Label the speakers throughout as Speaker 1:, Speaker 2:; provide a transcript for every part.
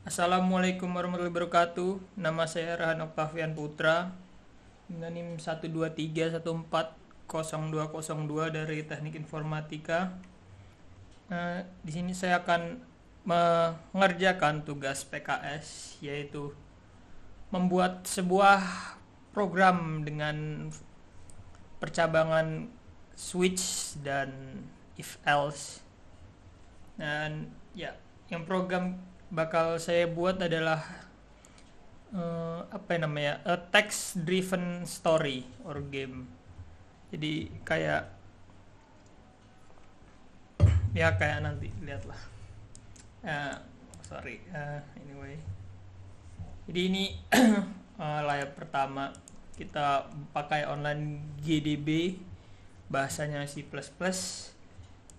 Speaker 1: Assalamualaikum warahmatullahi wabarakatuh. Nama saya Rahan Oktavian Putra dengan NIM 123140202 dari Teknik Informatika. Di sini saya akan mengerjakan tugas PKS, yaitu membuat sebuah program dengan percabangan switch dan if else. Dan ya, yang program bakal saya buat adalah a text driven story or game. Jadi kayak nanti lihatlah. Anyway, jadi ini layar pertama kita pakai online GDB, bahasanya C++,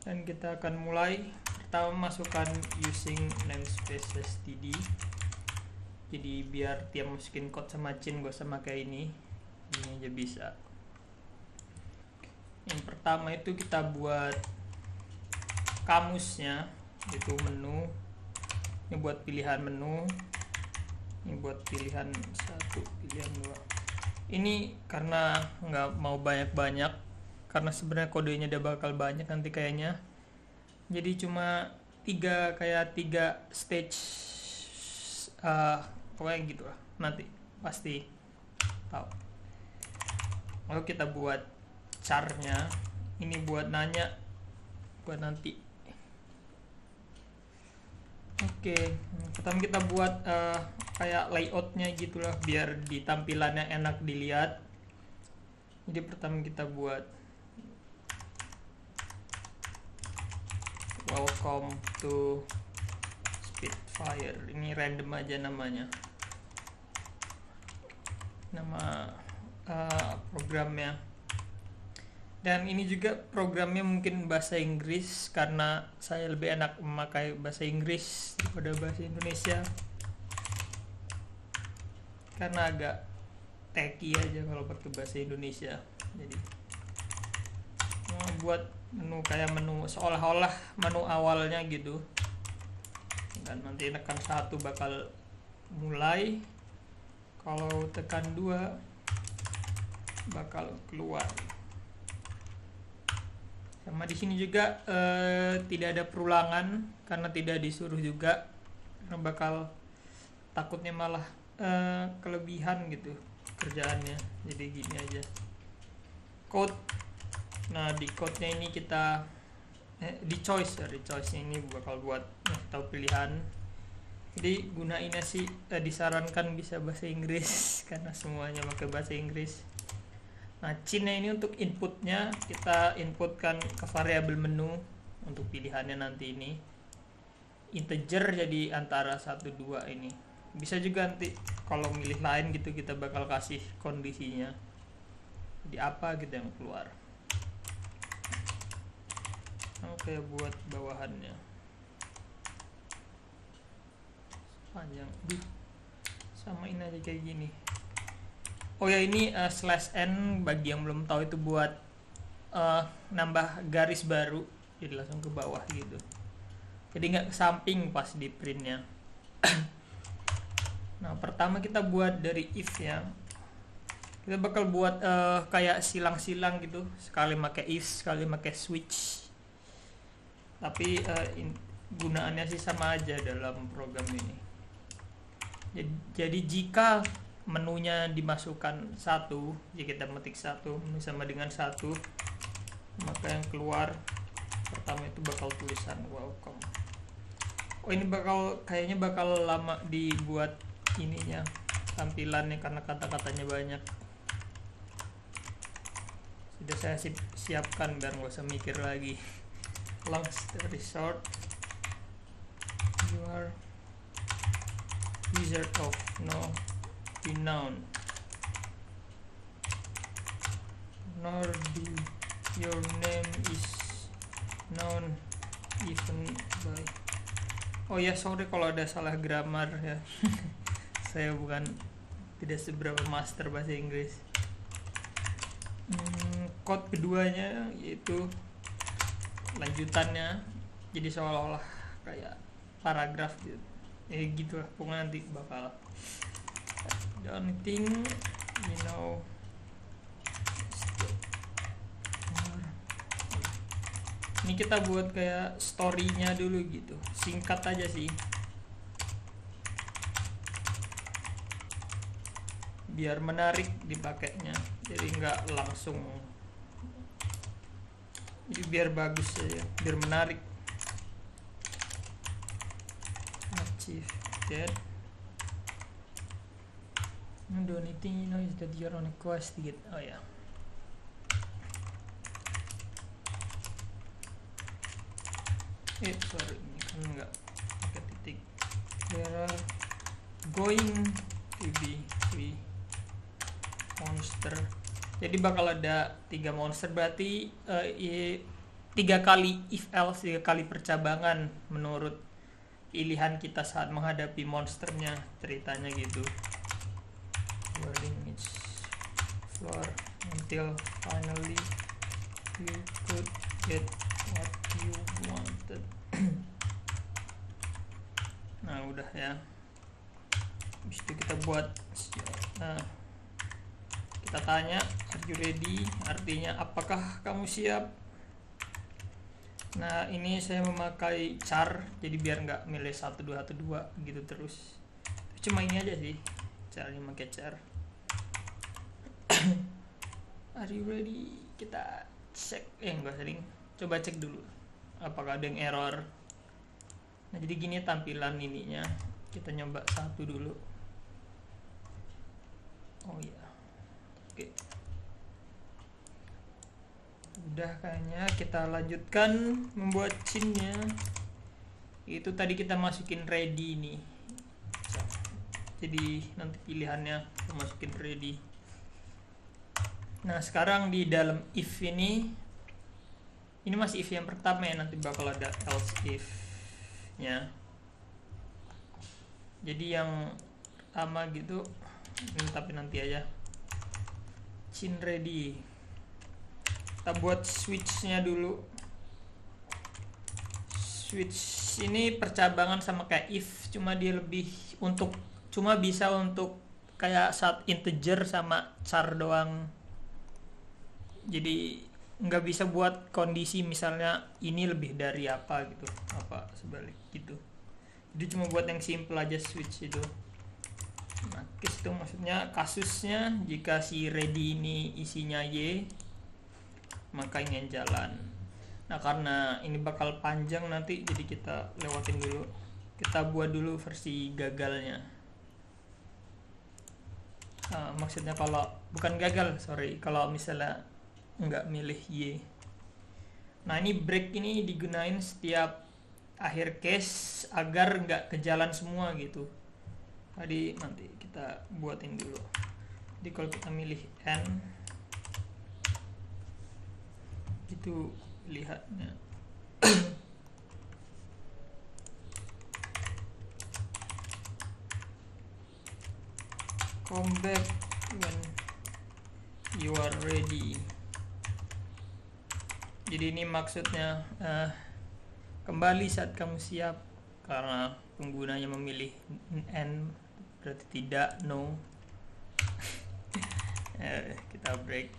Speaker 1: dan kita akan mulai. Pertama masukkan using namespace std. Jadi biar tiap masukin code sama chain gak usah pakai ini aja bisa. Yang pertama itu kita buat kamusnya, itu menu. Ini buat pilihan menu, ini buat pilihan 1, pilihan 2. Ini karena nggak mau banyak-banyak, karena sebenarnya kodenya udah bakal banyak nanti kayaknya. Jadi cuma 3 stage, pokoknya gitu lah, nanti pasti tahu. Lalu kita buat charnya, ini buat nanya, buat nanti. Oke, pertama kita buat kayak layoutnya gitulah, biar di tampilannya enak dilihat. Jadi pertama kita buat welcome to Spitfire. Ini random aja namanya, nama programnya. Dan ini juga programnya mungkin bahasa Inggris, karena saya lebih enak memakai bahasa Inggris daripada bahasa Indonesia, karena agak techy aja kalau pakai bahasa Indonesia. Jadi buat menu kayak menu seolah-olah menu awalnya gitu, dan nanti tekan 1 bakal mulai, kalau tekan 2 bakal keluar. Sama di sini juga tidak ada perulangan karena tidak disuruh juga, karena bakal takutnya malah kelebihan gitu kerjaannya. Jadi gini aja code. Nah, di code-nya ini kita di choice ini bakal buat tahu pilihan. Jadi gunainnya sih disarankan bisa bahasa Inggris karena semuanya pakai bahasa Inggris. Nah, chain-nya ini untuk inputnya kita inputkan ke variabel menu untuk pilihannya nanti ini integer, jadi antara 1 2 ini. Bisa juga nanti kalau milih lain gitu kita bakal kasih kondisinya. Jadi apa gitu yang keluar. Oke, buat bawahannya panjang, samain aja kayak gini. Oh ya, ini /n bagi yang belum tahu itu buat nambah garis baru, jadi langsung ke bawah gitu, jadi nggak ke samping pas di printnya. Nah, pertama kita buat dari if ya, kita bakal buat kayak silang-silang gitu, sekali pakai if, sekali pakai switch. Tapi gunaannya sih sama aja dalam program ini. Jadi jika menunya dimasukkan 1, jika kita metik 1 sama dengan 1, maka yang keluar pertama itu bakal tulisan welcome. Oh, ini kayaknya bakal lama dibuat ininya, tampilannya, karena kata-katanya banyak. Sudah saya siapkan biar nggak usah mikir lagi. Long story short, you are wizard of no renown, nor do your name is known even by. Oh ya, sorry kalau ada salah grammar ya. Saya tidak seberapa master bahasa Inggris. Code keduanya yaitu lanjutannya, jadi seolah-olah kayak paragraf gitu. gitu lah pokoknya nanti bakal the only thing ini kita buat kayak story-nya dulu gitu, singkat aja sih biar menarik dipakainya, jadi nggak langsung, jadi biar bagus aja, biar menarik. Achieve that. The only thing is that you're on a quest gitu. Oh ya. Sorry, ini kan nggak pakai titik. There are going to be 3 monster. Jadi bakal ada 3 monster, berarti 3 kali if else, 3 kali percabangan menurut pilihan kita saat menghadapi monsternya, ceritanya gitu. Wording each floor until finally you could get what you wanted. Nah udah ya, habis itu kita buat, kita tanya are you ready, artinya apakah kamu siap. Nah ini saya memakai char, jadi biar nggak milih 1 2 1 2 gitu terus, cuma ini aja sih caranya pakai char. Are you ready, kita cek, enggak sering, coba cek dulu apakah ada yang error. Nah jadi gini tampilan ininya, kita nyoba 1 dulu. Oh iya, oke. Udah kayaknya, kita lanjutkan membuat scene-nya. Itu tadi kita masukin ready nih, jadi nanti pilihannya kita masukin ready. Nah sekarang di dalam if ini masih if yang pertama ya, nanti bakal ada else if nya. Jadi yang pertama gitu ini, tapi nanti aja. Scene ready, kita buat switch-nya dulu. Switch ini percabangan sama kayak if, cuma dia lebih untuk, cuma bisa untuk kayak saat integer sama char doang. Jadi nggak bisa buat kondisi misalnya ini lebih dari apa gitu, apa sebalik gitu. Jadi cuma buat yang simple aja switch itu. Nah case itu maksudnya kasusnya jika si ready ini isinya y, maka ingin jalan. Nah karena ini bakal panjang nanti, jadi kita lewatin dulu. Kita buat dulu versi gagalnya. Maksudnya kalau bukan gagal, sorry, kalau misalnya nggak milih y. Nah ini break ini digunain setiap akhir case agar nggak ke jalan semua gitu. Tadi nanti kita buatin dulu. Jadi kalau kita milih n itu lihatnya. Come back when you are ready. Jadi ini maksudnya kembali saat kamu siap, karena penggunanya memilih n berarti tidak, no. Kita break.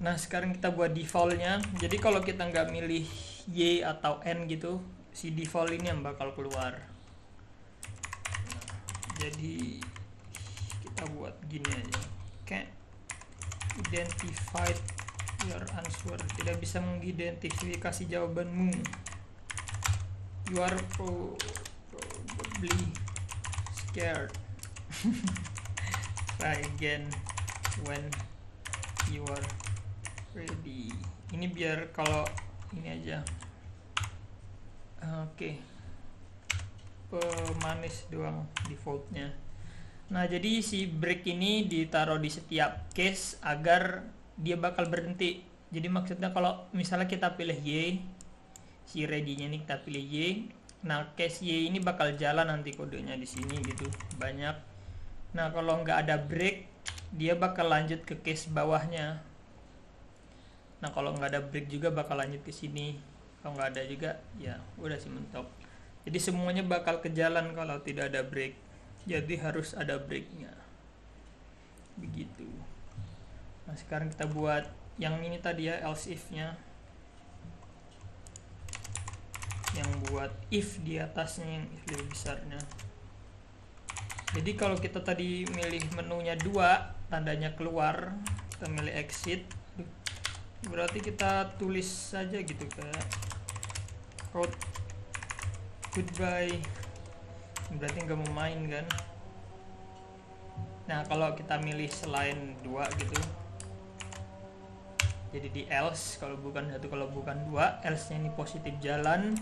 Speaker 1: Nah sekarang kita buat defaultnya. Jadi kalau kita nggak milih y atau n gitu, si default ini yang bakal keluar. Jadi kita buat gini aja, can't identify your answer, tidak bisa mengidentifikasi jawabanmu. You are probably scared. Try again when you are ready. Ini biar kalau ini aja. Oke. Pemanis doang defaultnya. Nah jadi si break ini ditaruh di setiap case agar dia bakal berhenti. Jadi maksudnya kalau misalnya kita pilih y, si ready-nya ini kita pilih y, nah case y ini bakal jalan nanti kodenya di sini gitu banyak. Nah kalau nggak ada break, dia bakal lanjut ke case bawahnya. Nah kalau nggak ada break juga bakal lanjut ke sini. Kalau nggak ada juga ya udah sih mentok. Jadi semuanya bakal ke jalan kalau tidak ada break. Jadi harus ada breaknya. Begitu. Nah sekarang kita buat yang ini tadi ya, else if-nya. Yang buat if di atasnya, yang if lebih besarnya. Jadi kalau kita tadi milih menunya 2, tandanya keluar, kita milih exit, berarti kita tulis saja gitu kayak code goodbye, berarti nggak mau main kan. Nah kalau kita milih selain 2 gitu, jadi di else, kalau bukan 1 kalau bukan 2, else nya ini positif jalan,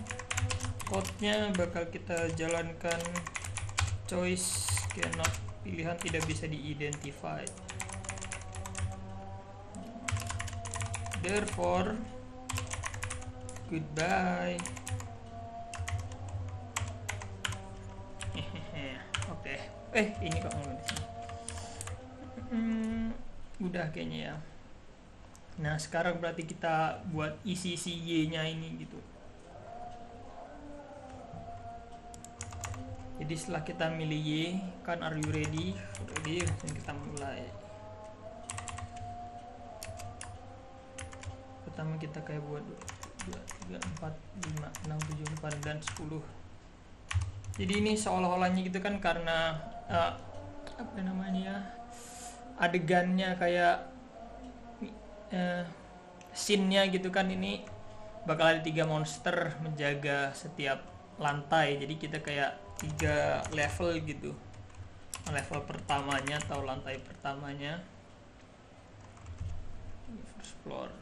Speaker 1: code-nya bakal kita jalankan choice cannot, pilihan tidak bisa di-identify, therefore goodbye. Oke. Ini kok nggak di sini. Udah kayaknya ya. Nah sekarang berarti kita buat isi si y nya ini gitu. Jadi setelah kita milih y kan, are you ready, dan kita mulai. Pertama kita kayak buat 2, 3, 4, 5, 6, 7, 8 dan 10. Jadi ini seolah-olahnya gitu kan, karena apa namanya ya, adegannya kayak scene-nya gitu kan, ini bakal ada 3 monster menjaga setiap lantai. Jadi kita kayak 3 level gitu. Level pertamanya atau lantai pertamanya, first floor.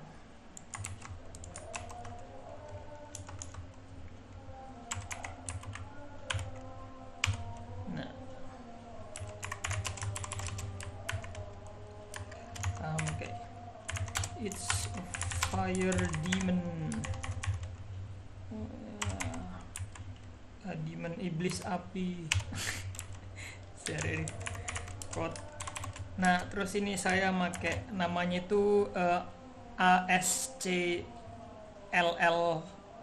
Speaker 1: Nah, oke. It's a fire demon. Demon iblis api. Seri code. Nah terus ini saya pakai namanya itu ASCLL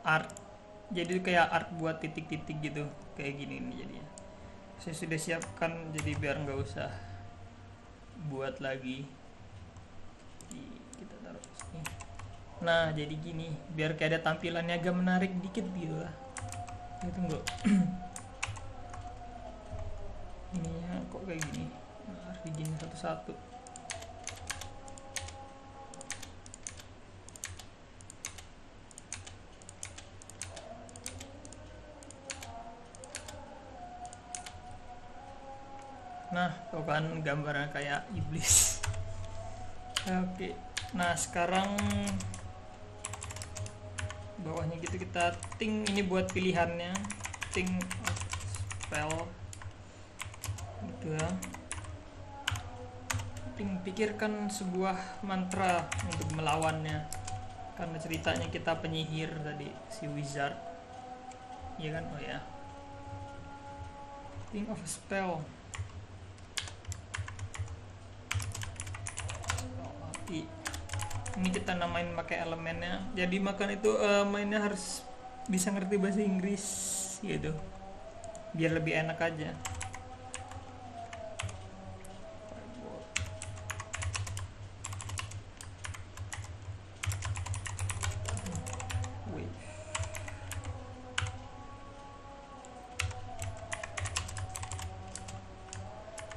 Speaker 1: art. Jadi kayak art buat titik-titik gitu, kayak gini nih jadinya. Saya sudah siapkan jadi biar nggak usah buat lagi. Kita taruh sini. Nah jadi gini, biar kayak ada tampilannya agak menarik dikit gitu lah. Tunggu. Ininya kok kayak gini, harus digini satu-satu. Nah tuh kan gambarnya kayak iblis. Oke. Nah sekarang bawahnya gitu kita think, ini buat pilihannya, think of spell gitu ya. Pikirkan sebuah mantra untuk melawannya, karena ceritanya kita penyihir tadi, si wizard, iya kan? Oh ya, think of a spell. Api. Ini kita namain pakai elemennya. Jadi makan itu mainnya harus bisa ngerti bahasa Inggris gitu, biar lebih enak aja.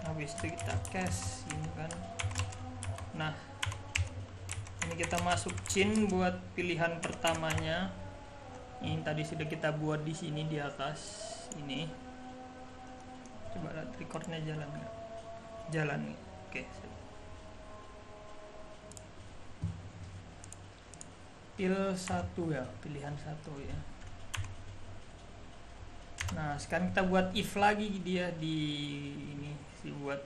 Speaker 1: Habis itu kita cast ini kan. Nah ini kita masuk chain buat pilihan pertamanya. Ini tadi sudah kita buat di sini di atas ini. Coba lihat recordnya jalan nggak? Jalan nih. Oke. Pilihan satu ya. Nah sekarang kita buat if lagi dia di ini sih, buat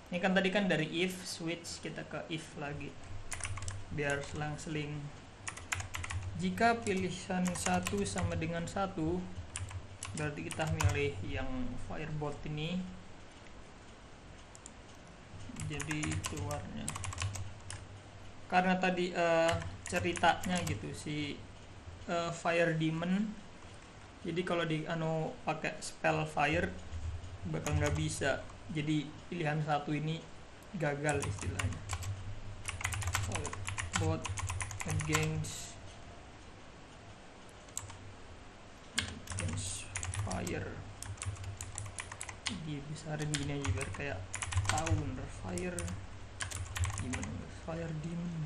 Speaker 1: ini kan tadi kan dari if switch kita ke if lagi, biar selang-seling. Jika pilihan 1 sama dengan 1, berarti kita milih yang firebolt ini, jadi keluarnya. Karena tadi ceritanya gitu, si fire demon Jadi kalau di pakai spell fire bakal nggak bisa, jadi pilihan satu ini gagal istilahnya. Bot against fire, dibesarin gini aja biar kayak tahu bener. Fire demon.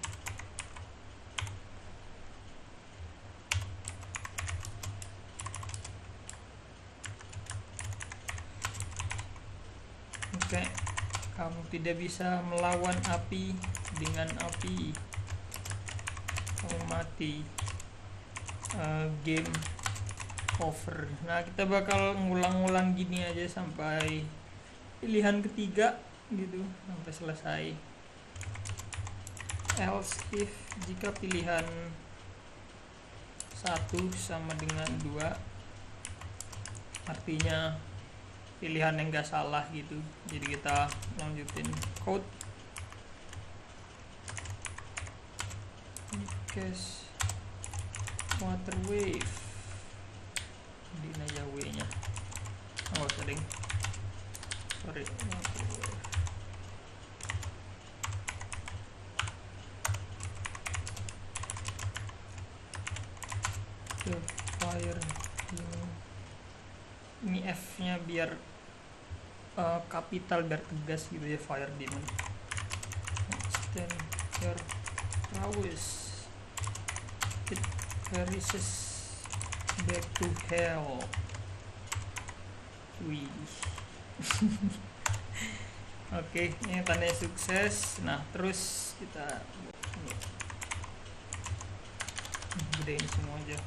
Speaker 1: Oke, kamu tidak bisa melawan api dengan api, kamu mati. Game over. Nah, kita bakal ngulang-ngulang gini aja sampai pilihan ketiga gitu, sampai selesai. Else if, jika pilihan 1 sama dengan 2, artinya pilihan yang enggak salah gitu. Jadi kita lanjutin code. Case water wave, di aja W nya, nggak usah ding, sorry. The fire ini F nya biar kapital, biar tegas gitu ya, fire demon. Extend your prowess, it varies back to hell. Wih. Oke, ini tanda sukses. Nah, terus kita gedein semua aja.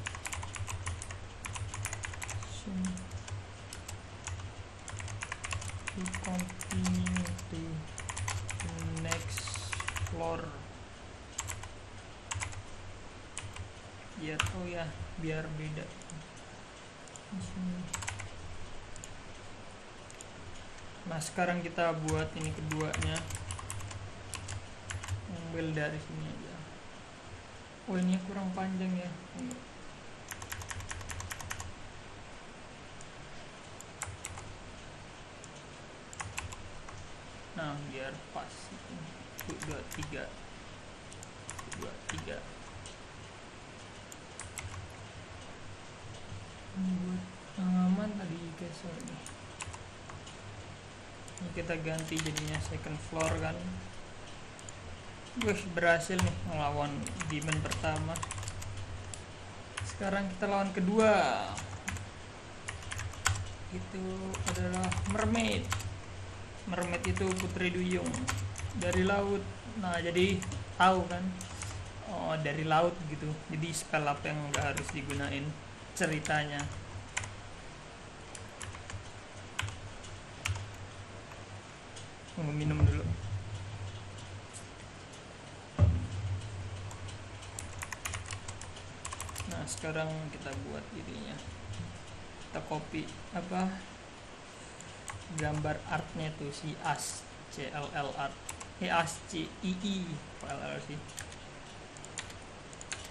Speaker 1: To continue to the next floor. Biar beda. Nah, sekarang kita buat ini keduanya, ambil dari sini aja. Oh, ini kurang panjang ya. Nah, biar pas. 2, 3. Buat halaman tadi guys, ini kita ganti jadinya second floor kan. Berhasil nih melawan demon pertama. Sekarang kita lawan kedua, itu adalah mermaid. Mermaid itu putri duyung dari laut. Nah, jadi tahu kan, oh dari laut gitu, jadi spell apa yang nggak harus digunain ceritanya. Minum dulu. Nah, sekarang kita buat ininya, kita copy gambar artnya tuh, si As CLL art, ASCII LLC.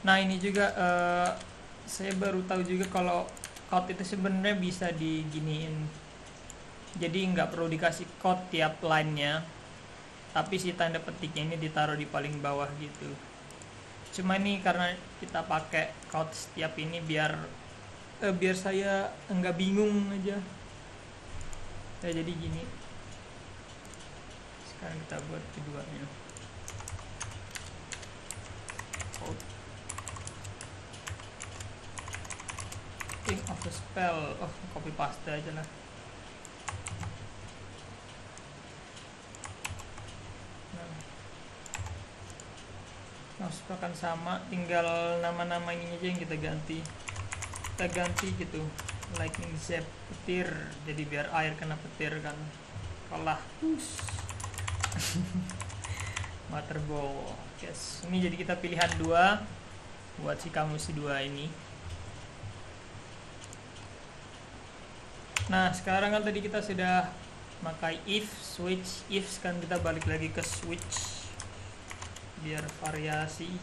Speaker 1: Nah, ini juga saya baru tahu juga kalau code itu sebenarnya bisa diginiin, jadi nggak perlu dikasih code tiap line-nya, tapi si tanda petiknya ini ditaruh di paling bawah gitu. Cuma ini karena kita pakai code setiap ini biar saya nggak bingung aja. Ya, jadi gini. Sekarang kita buat keduanya. Code. Think of a spell. Oh, copy paste aja lah. Spell kan sama, tinggal nama-nama ini aja yang kita ganti. Kita ganti gitu. Lightning zap, petir, jadi biar air kena petir kan, kalah. Water ball. Yes. Ini jadi kita pilihan 2 buat si kamu si 2 ini. Nah, sekarang kan tadi kita sudah pakai if, switch, if, kan kita balik lagi ke switch biar variasi.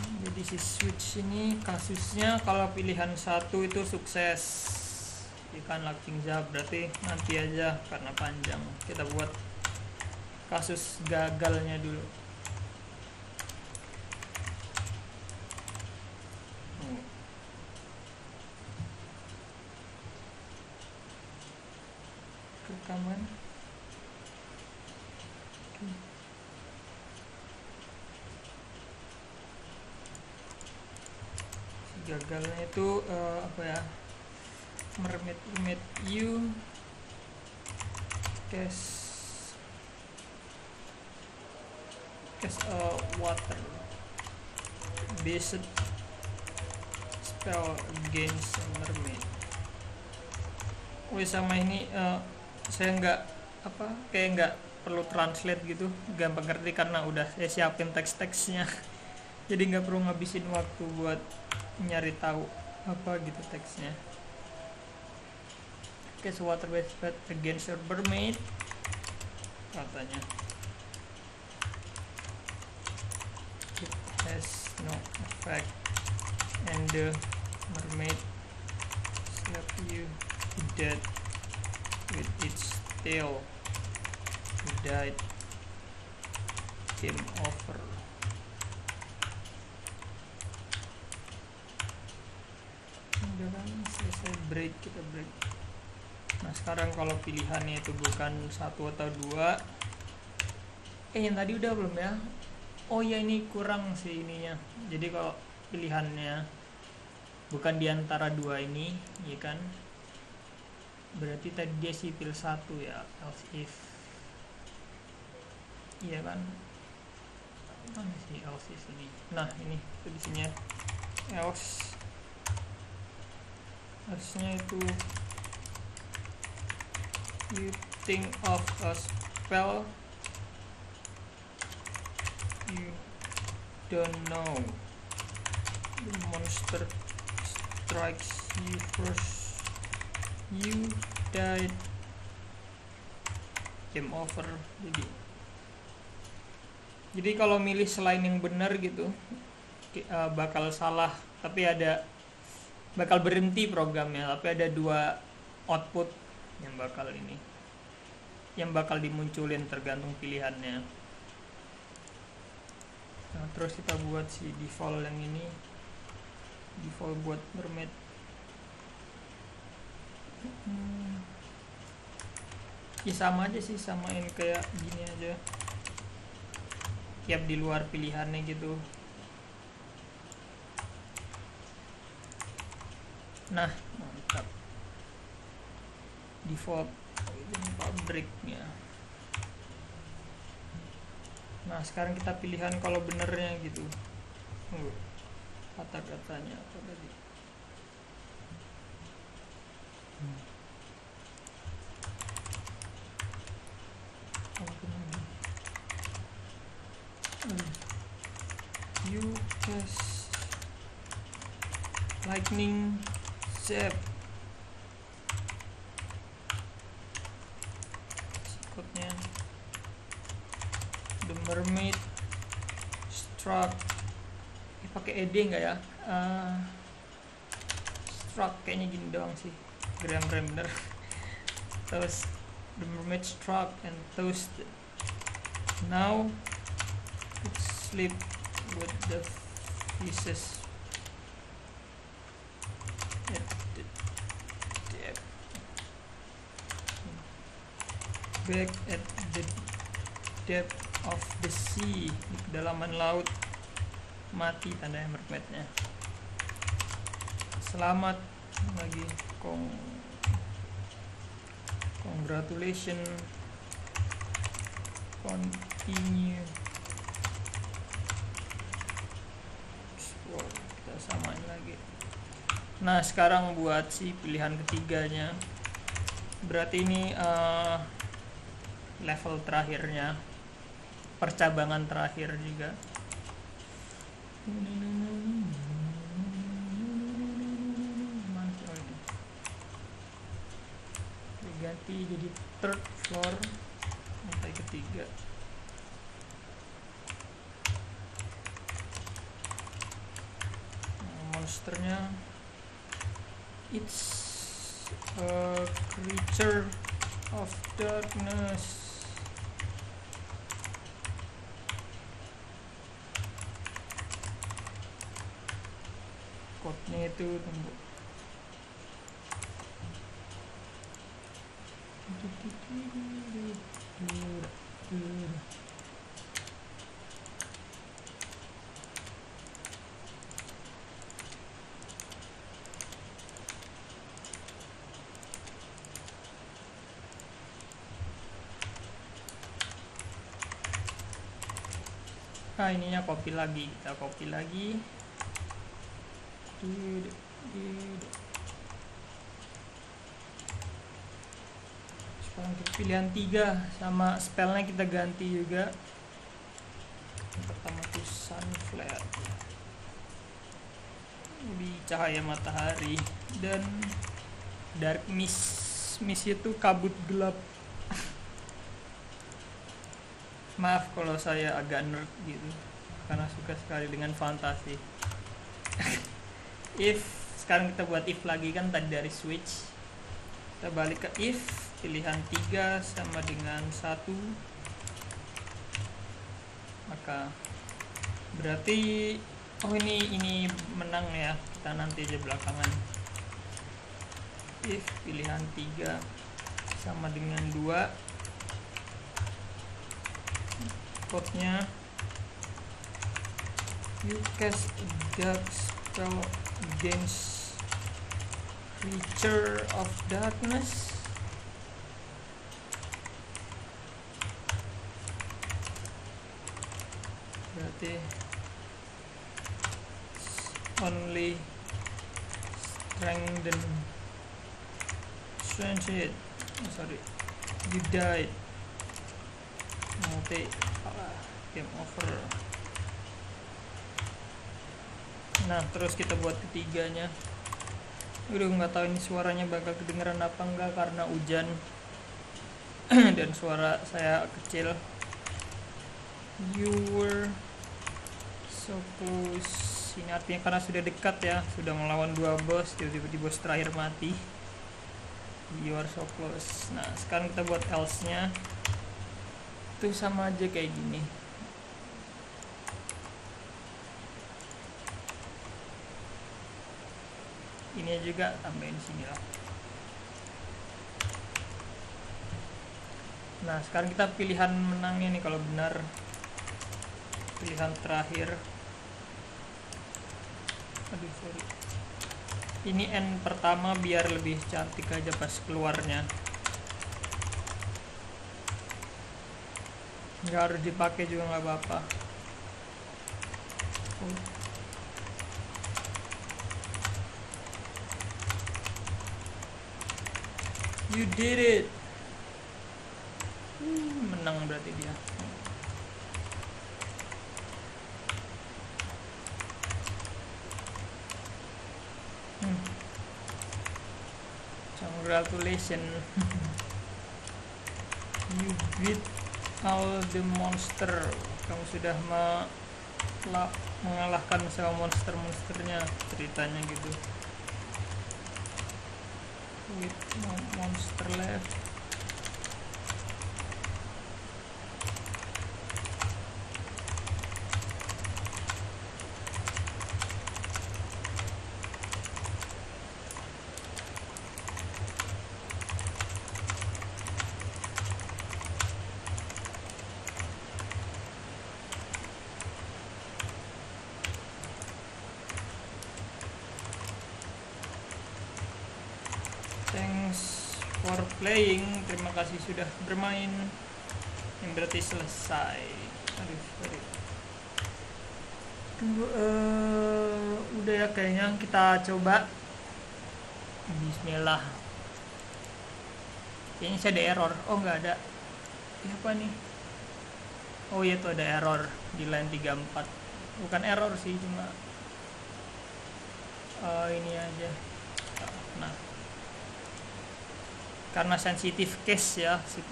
Speaker 1: Jadi si switch ini kasusnya kalau pilihan satu itu sukses ikan lacking job, berarti nanti aja karena panjang. Kita buat kasus gagalnya dulu. Rekaman. Gagalnya itu apa ya, mermaid you cast water based spell against mermaid. Sama ini saya kayak nggak perlu translate gitu, gampang ngerti karena udah saya siapin teks-teksnya. Jadi nggak perlu ngabisin waktu buat nyari tahu apa gitu teksnya. Cast water based spell against your mermaid katanya. It has no effect and the mermaid slap you to death with its tail. You died. Game over. Udah kan selesai break, kita break. Nah sekarang kalau pilihannya itu bukan 1 atau 2, yang tadi udah belum ya? Oh ya, ini kurang sih ininya. Jadi kalau pilihannya bukan diantara 2 ini, ya kan? Berarti tadi dia sipil 1 ya, else if. Iya kan? Mana sih else if ini? Nah ini tulisannya else. Harusnya itu you think of a spell you don't know, the monster strikes you first, you died, game over. Jadi kalau milih selain yang benar gitu bakal salah, tapi bakal berhenti programnya, tapi ada 2 output yang bakal dimunculin tergantung pilihannya. Nah, terus kita buat si default yang ini, default buat mermaid. Ya sama aja sih, samain kayak gini aja, tiap di luar pilihannya gitu. Nah mantap, default ini pabriknya. Nah sekarang kita pilihan kalau benernya gitu. Kata-katanya apa tadi? You cast lightning zap. Sikutnya the mermaid struck. Pakai ed nggak ya? Struck kayaknya gini doang sih, gram bener. Terus the mermaid struck and toasted. Now it sleep with the pieces at the depth. Back at the depth of the sea, di kedalaman laut. Mati tanda mermaidnya. Selamat lagi, congratulations, continue. Kita samain lagi. Nah sekarang buat si pilihan ketiganya, berarti ini level terakhirnya, percabangan terakhir juga. Ganti jadi third floor, lantai ketiga. monsternya. It's a creature of darkness. Code-nya itu tunggu. Nah, ininya copy lagi, kita copy lagi. Sekarang kita pilihan 3 sama spellnya kita ganti juga. Yang pertama itu sunflare, jadi cahaya matahari, dan dark mist. Mist itu kabut gelap. Maaf kalau saya agak nerd gitu, karena suka sekali dengan fantasi. If, sekarang kita buat if lagi kan tadi dari switch. Kita balik ke if, pilihan 3 sama dengan 1. Maka berarti ini menang ya, kita nanti aja belakangan. If pilihan 3 sama dengan 2, code-nya you cast a dark spell against creature of darkness. Berarti only strengthen it. Sorry, you died. Nanti game over. Nah, terus kita buat ketiganya. Udah nggak tahu ini suaranya bakal kedengeran apa enggak karena hujan dan suara saya kecil. You were so close. Ini artinya karena sudah dekat ya, sudah melawan 2 boss, tiba-tiba di boss terakhir mati. You are so close. Nah, sekarang kita buat else-nya. Itu sama aja kayak gini. Ini juga tambahin sini lah. Nah, sekarang kita pilihan menangnya nih kalau benar. Pilihan terakhir. Aduh, sorry. Ini N pertama biar lebih cantik aja pas keluarnya. Nggak harus dipakai juga nggak apa-apa. You did it. Menang berarti dia. Congratulations. You beat all the monster. Kamu sudah mengalahkan semua monster-monsternya, ceritanya gitu. With no monster left. Thanks for playing. Terima kasih sudah bermain. Yang berarti selesai. Aduh, sorry. Udah ya kayaknya, kita coba. Bismillah. Kayaknya saya ada error. Oh, nggak ada. Ini apa nih? Oh iya, tuh ada error di line 34. Bukan error sih, cuma ini aja. Nah, karena sensitif case ya C++,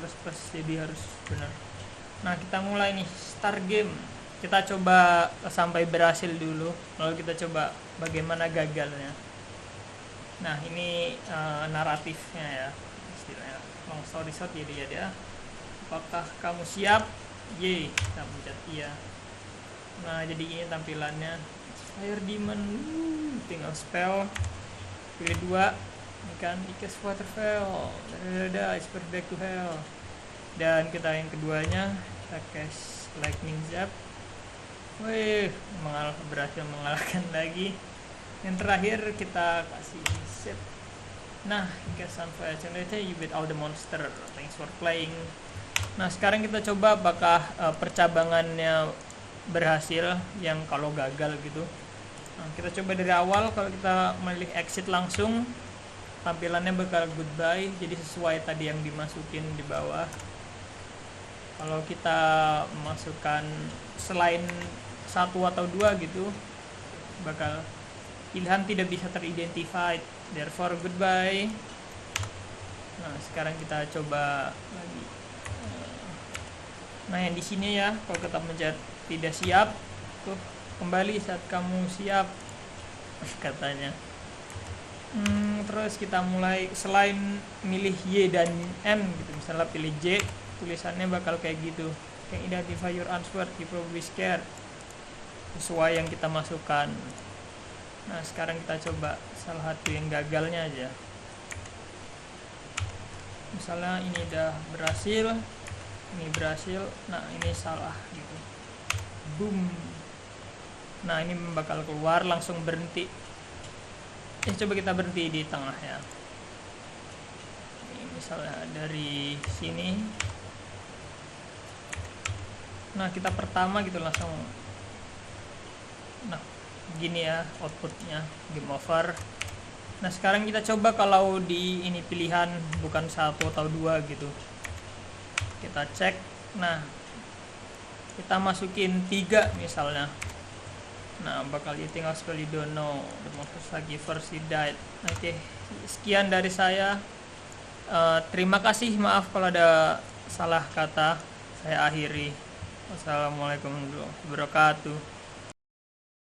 Speaker 1: jadi harus benar. Nah, kita mulai nih, start game. Kita coba sampai berhasil dulu, lalu kita coba bagaimana gagalnya. Nah ini naratifnya ya, istilahnya long story short. Jadi ya, apakah kamu siap? Y, kita pencet iya. Nah jadi ini tampilannya. Fire Demon, tinggal spell, pilih 2, ini kan Ike's Waterfall, Iceberg Back to Hell. Dan kita yang keduanya, kita cast Lightning Zap. Wih, berhasil mengalahkan lagi. Yang terakhir kita kasih set. Nah, Cast Sunfire Generator, you beat all the monster. Thanks for playing. Nah, sekarang kita coba apakah percabangannya berhasil yang kalau gagal gitu. Nah, kita coba dari awal. Kalau kita memilih exit langsung, tampilannya bakal goodbye, jadi sesuai tadi yang dimasukin di bawah. Kalau kita masukkan selain 1 atau 2 gitu, bakal pilihan tidak bisa teridentified, therefore goodbye. Nah sekarang kita coba lagi. Nah yang di sini ya, kalau kita mencet tidak siap, tuh kembali saat kamu siap katanya. Terus kita mulai, selain milih Y dan M gitu, misalnya pilih J, tulisannya bakal kayak gitu, can identify your answer, you probably scared, sesuai yang kita masukkan. Nah sekarang kita coba salah satu yang gagalnya aja. Misalnya ini udah berhasil, ini berhasil, nah ini salah gitu, boom. Nah ini bakal keluar, langsung berhenti. Coba kita berhenti di tengah ya. Ini misalnya dari sini. Nah kita pertama gitu langsung. Nah gini ya outputnya, game over. Nah sekarang kita coba kalau di ini pilihan bukan 1 atau 2 gitu, kita cek. Nah kita masukin 3 misalnya. Nah bakal tinggal spell you don't know, the monster lagi first he died. Oke, sekian dari saya. Terima kasih, maaf kalau ada salah kata. Saya akhiri. Wassalamualaikum warahmatullahi wabarakatuh.